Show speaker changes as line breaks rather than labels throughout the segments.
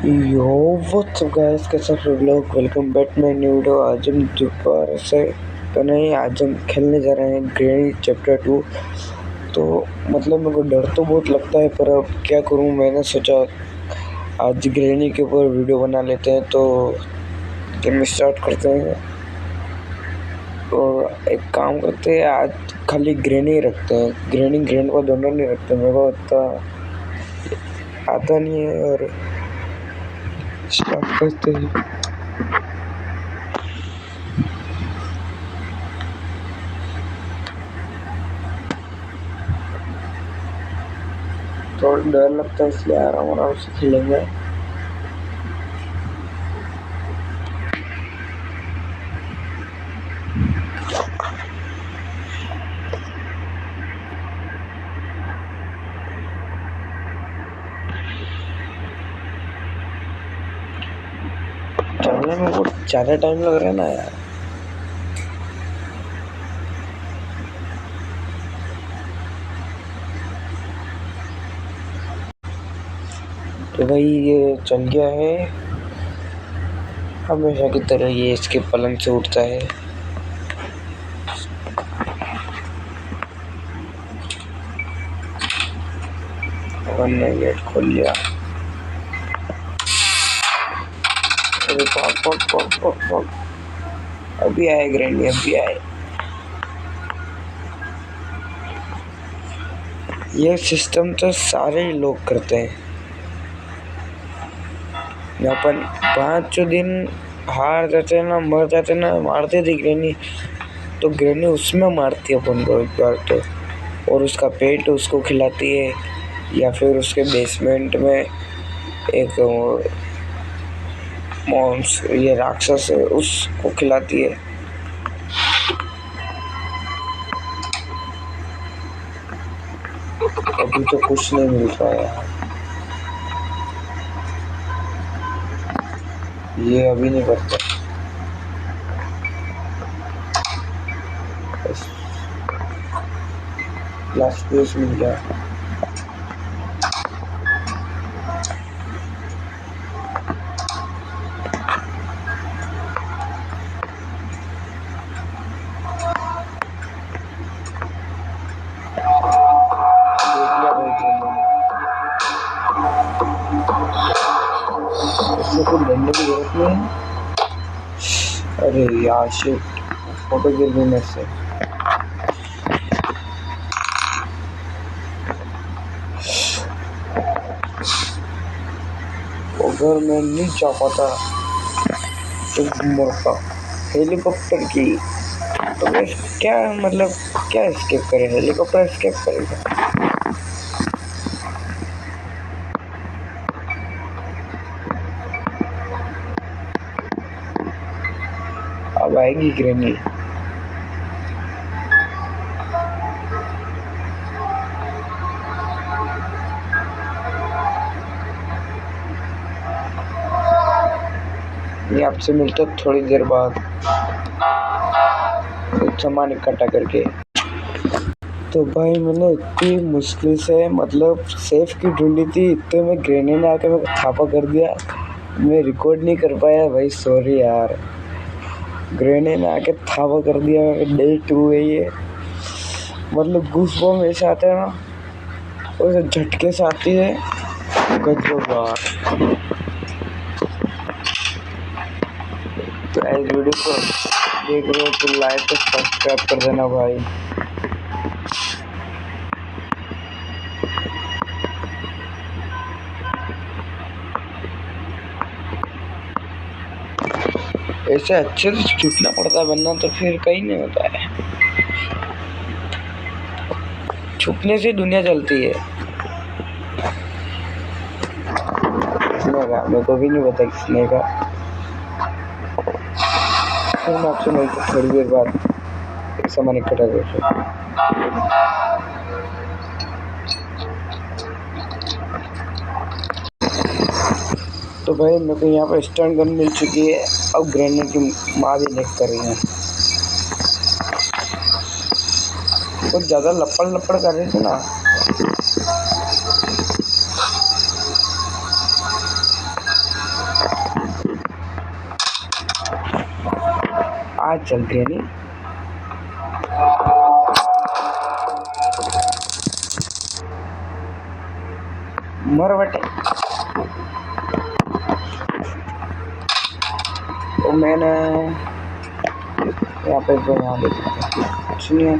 Yo what's up guys, कैसे सब लोग। Welcome back my new video. आज हम दोबारा से नहीं, आज हम खेलने जा रहे हैं ग्रैनी चैप्टर 2। तो मतलब मेरे को डर तो बहुत लगता है, पर अब क्या करूं। मैंने सोचा आज ग्रैनी के ऊपर वीडियो बना लेते हैं। तो गेम स्टार्ट करते हैं। तो एक काम करते हैं, आज खाली ग्रैनी रखते हैं। ग्रैनी ग्रैंडपा दोनों नहीं रखते, मेरे को आता नहीं है। और स्टार्ट करते हैं। थोड़ा डर लगता है, इसलिए आराम से खेलेंगे। चलने में बहुत ज़्यादा टाइम लग रहा है ना यार। तो भाई ये चल गया है। हमेशा की तरह ये इसके पलंग से उठता है। और ने गेट खोल लिया। अरे pop pop pop pop pop, अभी आए ग्रैनी, अभी आए। ये सिस्टम तो सारे ही लोग करते हैं। अपन 5 दिन हार जाते हैं ना, मर जाते ना, मारते थे ग्रैनी। तो ग्रैनी उसमें मारती है अपन को एक बार तो, और उसका पेट उसको खिलाती है। या फिर उसके बेसमेंट में एक मॉन्स, ये राक्षस है, उसको खिलाती है। अभी तो कुछ नहीं मिल रहा है। ये अभी नहीं करता। लास्ट पीस मिल गया। इसमें कोई डरने की जरूरत नहीं है। अरे यार शिट, फोटो गिर गई मेरे से। अगर मैं नहीं चाह पाता तो मरता। हेलीकॉप्टर की तो मैं क्या मतलब क्या एस्केप करे, हेलीकॉप्टर एस्केप करेगा। अब आएगी ग्रैनी। ये आपसे मिलता थोड़ी देर बाद, कुछ सामान इकट्ठा करके। तो भाई मैंने इतनी मुश्किल से मतलब सेफ की ढूंढी थी, इतने में ग्रैनी ने आके मेरे को थापा कर दिया। मैं रिकॉर्ड नहीं कर पाया भाई, सॉरी यार। ग्रैनी ने आके थापा कर दिया। डे 2 है ये। मतलब गूस बॉम्ब ऐसे आते हैं ना, और झटके से आती है गजब यार। तो इस वीडियो को देख रहे हो तो लाइक और सब्सक्राइब कर देना भाई। ऐसे अच्छे से छूटना पड़ता है, वरना तो फिर कहीं नहीं होता है। छुपने से दुनिया चलती है। किसने कहा? मेरे को भी नहीं पता किसने कहा। मैं आपसे मिलता थोड़ी देर बाद, सामान इकट्ठा करके। तो भाई मेरे को यहाँ पर स्टन गन मिल चुकी है। अब ग्रेनेड की माँ भी देख कर रही है। कुछ ज़्यादा लपड़ लपड़ कर रही थी ना। आज चलती है नहीं मर बटे। तो मैंने यहाँ पे तो यहाँ कुछ नहीं है।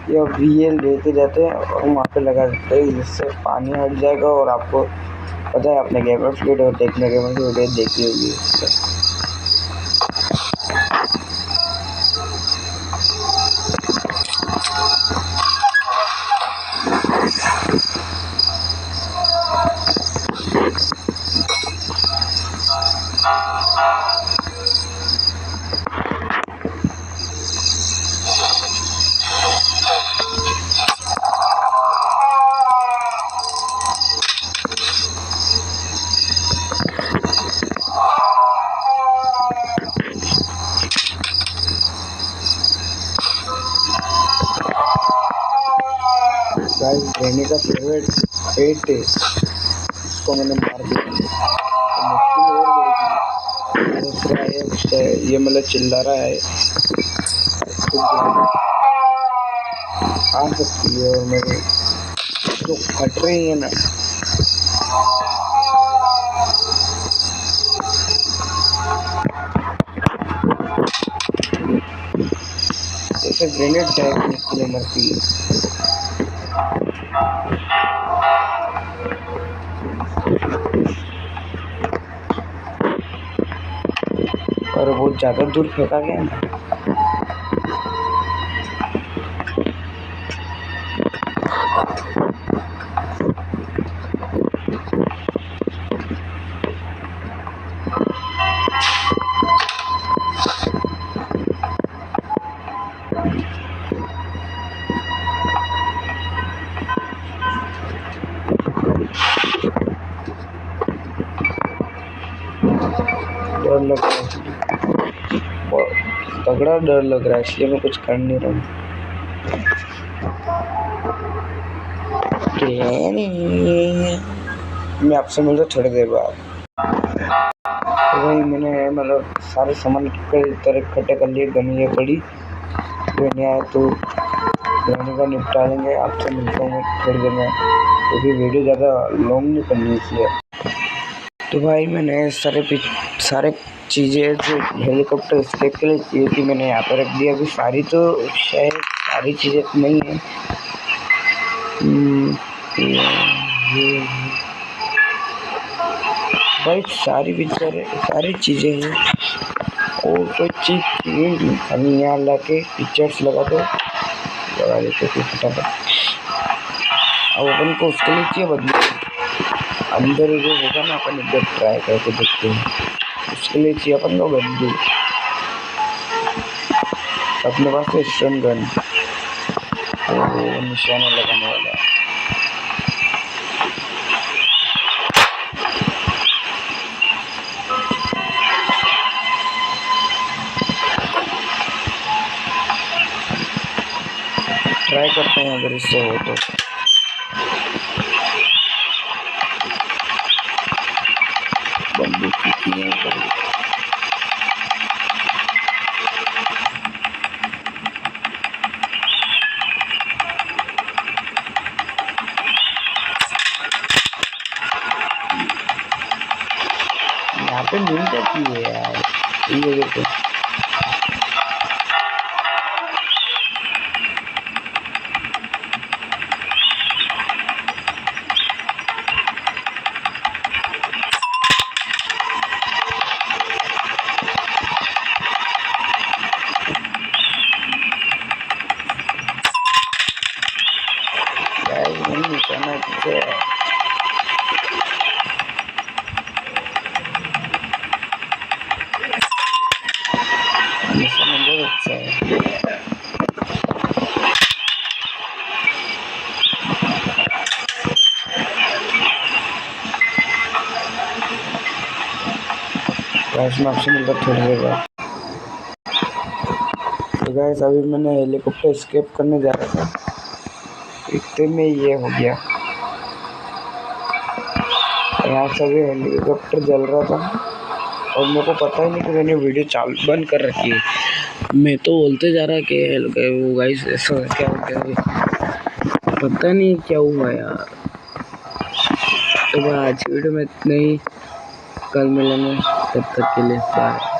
ये VL लेते जाते हैं और वहाँ पे लगा देते हैं, जिससे पानी हट जाएगा। और आपको पता है आपने गेमर फ्लूड और देखने के वीडियो देखी होगी। गाइस रहने का फेवरेट पेट है, इसको मैंने मार दिया। तो मुश्किल और बढ़ गई। दूसरा है ये मतलब चिल्ला रहा है, आ सकती है। और मेरे तो फट रही है ना। ऐसे ग्रेनेड टाइप के लिए मरती है। और बहुत ज़्यादा दूर फेंका गया ना। डर लग रहा है, बहुत तगड़ा डर लग रहा है, इसलिए मैं कुछ कर नहीं रहा हूँ। मैं आपसे मिलता थोड़ी देर बाद। तो भाई मैंने मतलब सारे सामान इकट्ठे कर लिए। गन पड़ी नहीं आया तो गन का निपटा लेंगे। आपसे मिलता हूँ थोड़ी देर में, क्योंकि वीडियो ज़्यादा लॉन्ग नहीं करनी इसलिए। तो भाई मैंने सारे चीज़ें जो हेलीकॉप्टर स्टेक के लिए चाहिए थी मैंने यहाँ पर रख दिया। अभी सारी तो शायद सारी चीज़ें तो नहीं है। भाई सारी चीज़ें हैं। और तो चीज़ खाली यहाँ ला के पिक्चर्स लगा देते थे फटाफट। अब अपन को उसके लिए चाहिए बदले अंदर जो होगा ना, अपन इधर ट्राई करके देखते हैं। उसके लिए चाहिए अपन को बंदूक। अपने पास तो स्टन गन और निशाना लगाने वाला है। ट्राई करते हैं अगर इससे हो तो। बंदूक कितनी है? यहाँ पे मिल जाती है यार, ये देखो। निशाना पीछे है। निशाना बहुत अच्छा है। मैं आपसे मिलकर थोड़ी देर बाद। तो गाइस अभी मैंने हेलीकॉप्टर एस्केप करने जा रहा था, इतने में ये हो गया। यहाँ से भी हेलीकॉप्टर जल रहा था और मेरे को पता ही नहीं कि मैंने वीडियो चालू बंद कर रखी है। मैं तो बोलते जा रहा कि वो गाइस ऐसा क्या हो गया, पता नहीं क्या हुआ यार। तो आज की वीडियो में इतना ही, कल मिलेंगे, तब तक के लिए बाय।